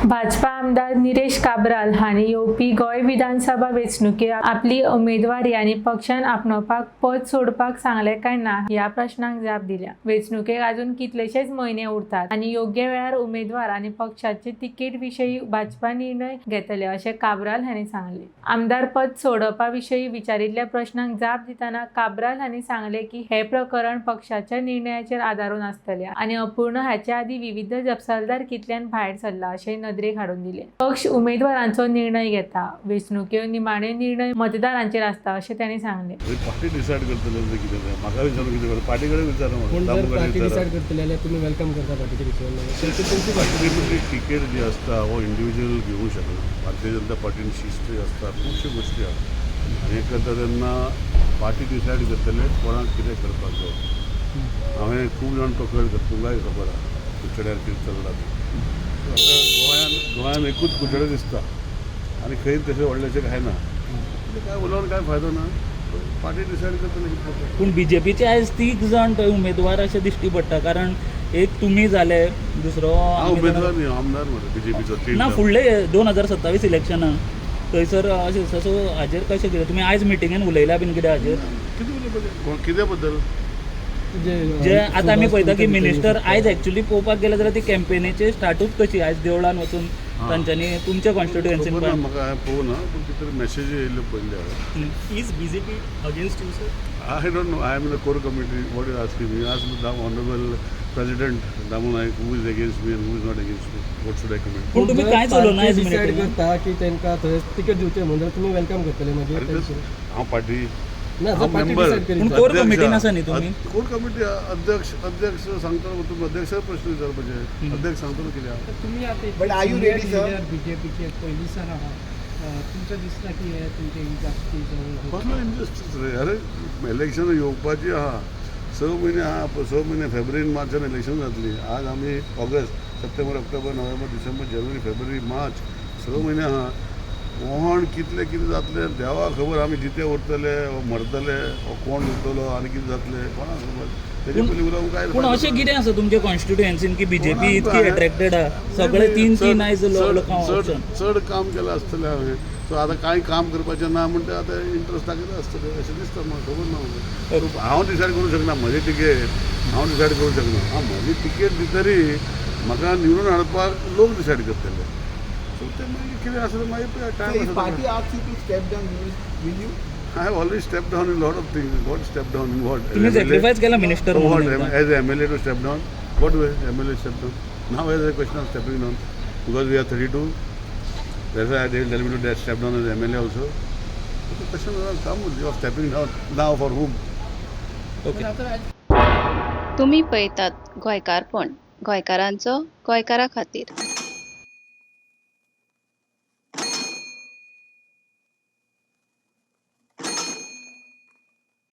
भाजपा आमदार निलेश काब्राल हांणी येवपी गोंय विधानसभा वेंचणुके आपली उमेदवारी आनी पक्षान आपणावपाक पद सोडपाक सांगले काय ना ह्या प्रश्नाक जाप दिल्या। वेंचणुकेक अजून कितलेशेच म्हयने उरतात आनी योग्य वेळार उमेदवार आनी पक्षाचे तिकेट विशयी भाजपा निर्णय घेतले अशें काब्राल हांणी सांगले। आमदार पद सोडपा विशयी विचारिल्ल्या प्रश्नाक जाप दितना काब्राल हांणी सांगले की हे प्रकरण पक्षाच्या निर्णयाचेर आदारून आसतले आनी अपूर्ण हाच्या आदी विविध जपसालदारकींतल्यान भायर सरला अशें नदरेक हाडून दिले। पक्ष उमेदवारांचो निर्णय घेता, वेंचणुके निमाणे निर्णय मतदारांचेर आसता अशें तांणी सांगले। पार्टी डिसाइड करतले कितें म्हाका विचारून कितें पार्टी कडेन विचार पार्टी डिसाइड करतले जाल्यार तुमी वेलकम करता पार्टीचे विचार पार्टी तिकेट जी आसता हो इंडिविज्युअल घेवंक शकना। भारतीय जनता पार्टीन शिस्त आसता, खुबश्यो गोश्टी आसा आनी हें करता तेन्ना पार्टी डिसाइड करतले कोणाक कितें करपाक जाय। हांवें खूब जाण पकड करता, तुमकांय खबर आसा कुचड्यार कितें चल्लां तें। गोंयान एकूच कुचडो दिसता आनी खंय तशें व्हडलेशें काय ना, काय उलोवन काय फायदो ना। पार्टी डिसाइड करतले कितें। पूण बीजेपीचे आयज 3 जाण थंय उमेदवार अशें दिश्टी पडटा, कारण एक तुमी जाले, दुसरो उमेदवार न्ही आमदार मरे बीजेपीचो ना फुडले 2027 इलेक्शनां थंयसर अशें सो हाजेर कशें कितें तुमी आयज मिटिंगेन उलयल्या बीन कितें हाजेर कित्या बद्दल जे आतां आमी पळयता की मिनिस्टर आयज एक्चुअली पळोवपाक गेले जाल्यार ती कॅम्पेनीची स्टार्टूच कशी आयज देवळान वचून तांच्यांनी तुमच्या कॉन्स्टिट्युएन्सीन म्हाका हांवें पळोवना पूण कितें मेसेज येयल्ल्यो पयल्या is BJP against you sir? I don't know. I am in the core committee. What is asking me? Ask the Honorable President Damu Naik who is against me and who is not against me. What should I comment? पूण तुमी कांयच उलोवना आयज decide minister करता की तांकां थंय ticket दिवचें म्हणजे तुमी वेलकम करतले मागीर हांव पार्टी ना जर पार्टी डिसाइड करी पूण कोर कमिटीन आसा न्ही तुमी? कोर कमिटी अध्यक्ष सांगतलो तुमी अध्यक्षाक प्रश्न विचारपाचे। अध्यक्ष सांगतलो कित्याक तुम्ही आता But are you ready, sir? बीजेपीचे पयलींसान आहात, तुमचं दिसता की हे तुमचे जास्ती कसलो इंजस्टीस रे। अरे इलेक्शन येवपाची आहा, 6 म्हयने आहा, 6 म्हयने फेब्रुवारी मार्चान इलेक्शन जातली। आज आमी August, September, October, November, December, जानेवारी, फेब्रुवारी, मार्च 6 म्हयने आहा। कोण कितें जातलें देवा खबर। आमी जिते उरतले मरतले कोण उरतलो आनी कितें जातलें कोणाक खबर। तेजे पयलीं उलोवंक काय पूण अशें कितें आसा तुमच्या कॉन्स्टिट्युएन्सीन की बीजेपी इतकी अट्रॅक्टेड आहा, सगळे 3 आयज लोकांक ऑप्शन चड काम केलें आसतलें हांवें। सो आतां कांय काम करपाचें ना म्हणटा आतां इंट्रस्ट दाखयता आसतलें अशें दिसता म्हाका, खबर ना म्हाका। हांव डिसायड करूंक शकना म्हजी तिकेट, हांव डिसायड करूंक शकना। म्हजी तिकेट दितरी म्हाका निवडून हाडपाक लोक डिसायड करतले। सो ते मागीर कितें आसा तें मागीर time party asks you to step down, will you? I have always stepped down in a lot of things. What stepped down in what? तुम्ही सॅक्रिफायस केला मिनिस्टर What? म्हणून As an MLA to step down? What way MLA step down? Now there is a question of stepping down. Because we are 32. That's why they will tell me to step down as MLA also. But the question will come with you of stepping down. Now for whom? Okay तुम्ही पळयतात गोंयकारपण, गोंयकारांचो गोंयकारा खातीर।